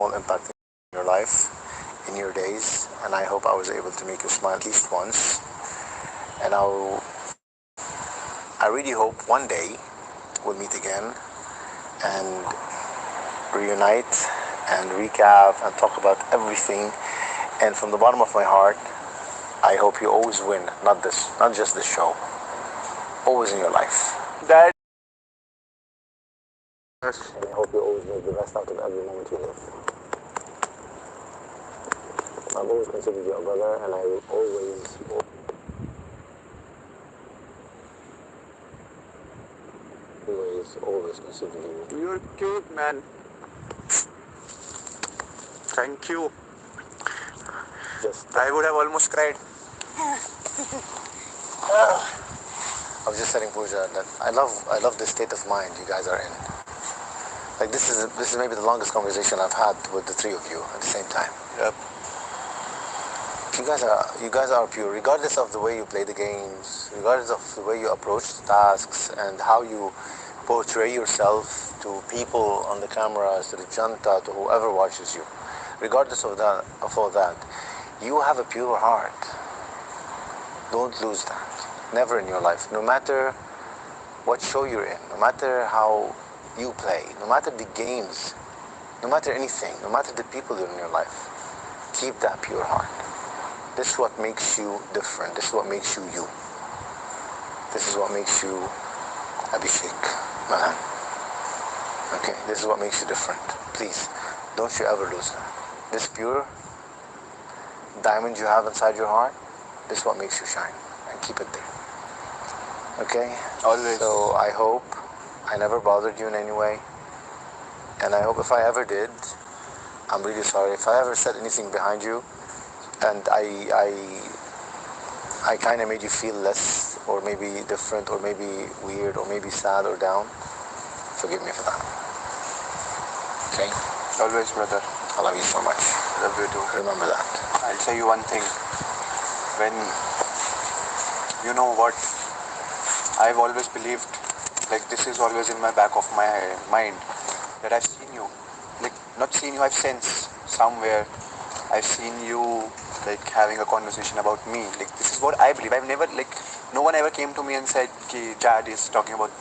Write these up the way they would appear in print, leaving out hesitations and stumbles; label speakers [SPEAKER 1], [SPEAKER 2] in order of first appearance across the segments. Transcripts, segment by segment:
[SPEAKER 1] small impact in your life, in your days, and I hope I was able to make you smile at least once. And I really hope one day we'll meet again and reunite and recap and talk about everything. And from the bottom of my heart, I hope you always win, not just this show, always in your life.
[SPEAKER 2] That
[SPEAKER 1] And I hope you always make the best out of every moment you live. I've always considered you a brother, and I will always consider you.
[SPEAKER 2] you're cute, man. Thank you. I would have almost cried.
[SPEAKER 1] I was just telling Pooja that I love the state of mind you guys are in. Like this is maybe the longest conversation I've had with the three of you at the same time.
[SPEAKER 2] Yep.
[SPEAKER 1] You guys are pure, regardless of the way you play the games, regardless of the way you approach the tasks and how you portray yourself to people on the cameras, to the junta, to whoever watches you. Regardless of all that, you have a pure heart. Don't lose that. Never in your life. No matter what show you're in, no matter how you play, no matter the games, no matter anything, no matter the people that are in your life, keep that pure heart. This is what makes you different. This is what makes you you. This is what makes you Abhishek Mahan. Okay, this is what makes you different. Please, don't you ever lose that. This pure diamond you have inside your heart, this is what makes you shine. And keep it there. Okay?
[SPEAKER 2] Always.
[SPEAKER 1] So I hope I never bothered you in any way. And I hope if I ever did, I'm really sorry. If I ever said anything behind you, and I kind of made you feel less, or maybe different, or maybe weird, or maybe sad or down, forgive me for that. Okay?
[SPEAKER 2] Always, brother.
[SPEAKER 1] I love you so much.
[SPEAKER 2] Love you too.
[SPEAKER 1] Remember that.
[SPEAKER 2] I'll tell you one thing. When, you know what, I've always believed, like this is always in my back of my mind, that I've seen you. Like, not seen you, I've sensed somewhere. I've seen you, like, having a conversation about me. Like, this is what I believe. I've never, like, no one ever came to me and said, ki Jad is talking about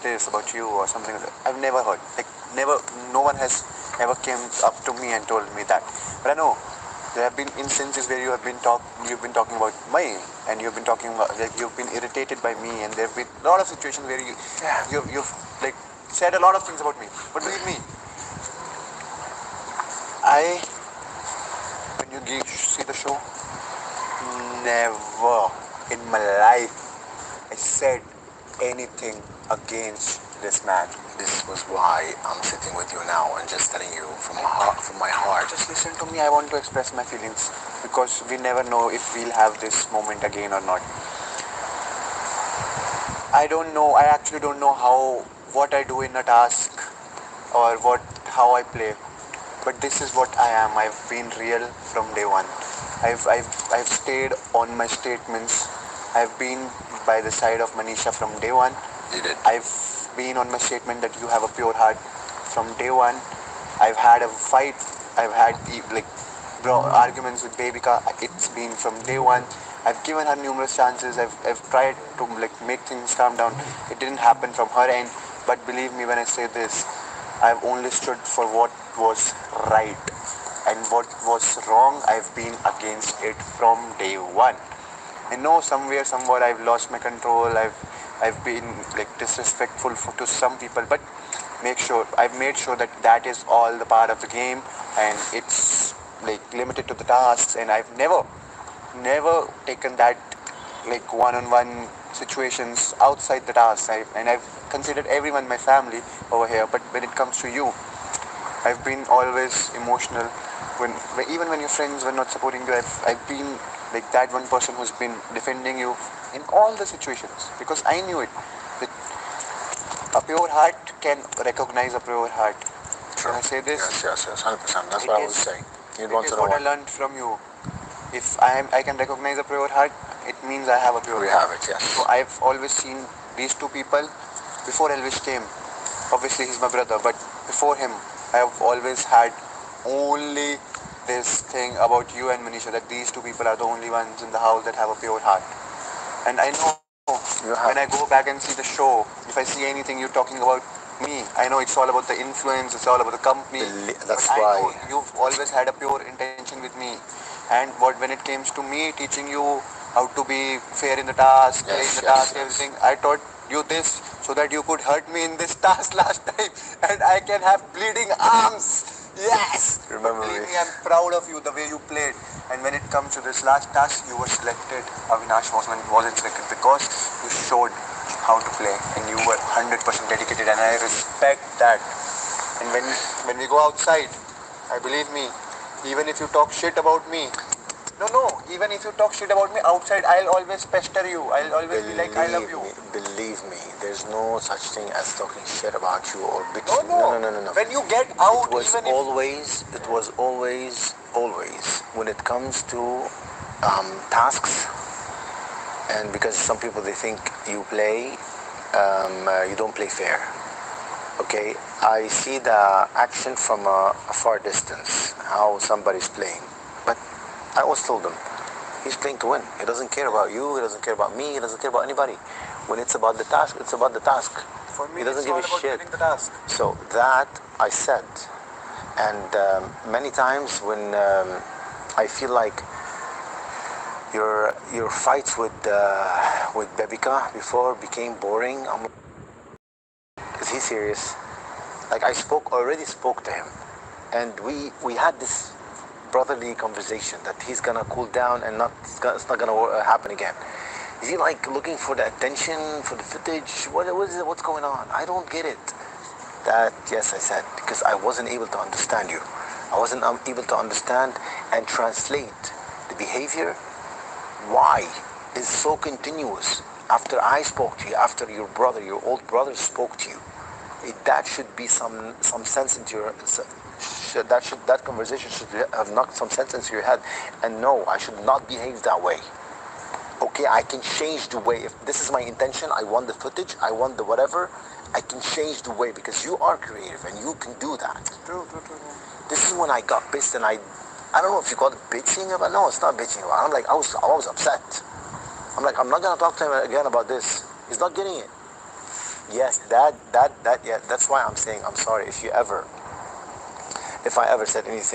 [SPEAKER 2] this, about you, or something like that. I've never heard. Like, never, no one has ever came up to me and told me that. But I know there have been instances where you've been talking about me, and you've been talking about, like, you've been irritated by me, and there have been a lot of situations where you've like said a lot of things about me. But believe me, when you see the show, never in my life I said anything against this man.
[SPEAKER 1] This was why I'm sitting with you now and just telling you from my heart.
[SPEAKER 2] Just listen to me. I want to express my feelings, because we never know if we'll have this moment again or not. I don't know. I actually don't know what I do in a task, or how I play. But this is what I am. I've been real from day one. I've stayed on my statements. I've been by the side of Manisha from day one.
[SPEAKER 1] You did.
[SPEAKER 2] I've been on my statement that you have a pure heart from day one. I've had a fight. I've had arguments with Babika. It's been from day one. I've given her numerous chances. I've tried to make things calm down. It didn't happen from her end. But believe me when I say this, I've only stood for what was right, and what was wrong, I've been against it from day one. I know somewhere I've lost my control. I've been disrespectful to some people, but I've made sure that is all the part of the game, and it's limited to the tasks. And I've never taken that one-on-one situations outside the tasks. I've considered everyone my family over here, but when it comes to you, I've been always emotional. Even when your friends were not supporting you, I've been that one person who's been defending you in all the situations, because I knew it. That a pure heart can recognize a pure heart.
[SPEAKER 1] True.
[SPEAKER 2] Can I say this?
[SPEAKER 1] Yes, 100%. That's what I was saying. You'd want to know
[SPEAKER 2] what I learned from you. If I can recognize a pure heart, it means I have a pure heart.
[SPEAKER 1] We have it, yes.
[SPEAKER 2] So I've always seen these two people before Elvis came. Obviously, he's my brother, but before him, I have always had only this thing about you and Manisha, that these two people are the only ones in the house that have a pure heart. And I know when I go back and see the show, if I see anything you're talking about me, I know it's all about the influence, it's all about the company.
[SPEAKER 1] That's
[SPEAKER 2] but
[SPEAKER 1] why
[SPEAKER 2] I know you've always had a pure intention with me. And when it comes to me teaching you how to be fair in the task, play in the task, everything, I taught you this so that you could hurt me in this task last time and I can have bleeding arms. Yes!
[SPEAKER 1] Remember
[SPEAKER 2] Believe
[SPEAKER 1] me.
[SPEAKER 2] me, I'm proud of you, the way you played. And when it comes to this last task, you were selected. Avinash wasn't selected because you showed how to play and you were 100% dedicated, and I respect that. And when we go outside, I believe me, even if you talk shit about me, even if you talk shit about me outside, I'll always pester you. I'll always be like, I love you.
[SPEAKER 1] Believe me, there's no such thing as talking shit about you or bitching. No.
[SPEAKER 2] When you get out,
[SPEAKER 1] It was always, when it comes to tasks, and because some people they think you play, you don't play fair. Okay, I see the action from a far distance, how somebody's playing. But I always told them, he's playing to win. He doesn't care about you, he doesn't care about me, he doesn't care about anybody. When it's about the task, it's about the task.
[SPEAKER 2] For me,
[SPEAKER 1] He doesn't
[SPEAKER 2] it's
[SPEAKER 1] give
[SPEAKER 2] all
[SPEAKER 1] a
[SPEAKER 2] about
[SPEAKER 1] shit.
[SPEAKER 2] winning the task.
[SPEAKER 1] So that I said. And many times when I feel like your fights with Bebika before became boring, I'm like, is he serious? Like I already spoke to him, and we had this brotherly conversation that he's gonna cool down and it's not gonna happen again. Is he like looking for the attention, for the footage? What is it? What's going on? I don't get it. That, yes, I said, because I wasn't able to understand you. I wasn't able to understand and translate the behavior. Why is so continuous after I spoke to you, after your brother, your old brother spoke to you? That should be some sense into your that conversation should have knocked some sense into your head. And no, I should not behave that way. Okay, I can change the way. If this is my intention, I want the footage, I want the whatever, I can change the way because you are creative and you can do that.
[SPEAKER 2] True.
[SPEAKER 1] This is when I got pissed and I don't know if you call it bitching, but no, it's not bitching. I'm like, I was upset. I'm like, I'm not gonna talk to him again about this. He's not getting it. Yes, yeah, that's why I'm saying I'm sorry if I ever said anything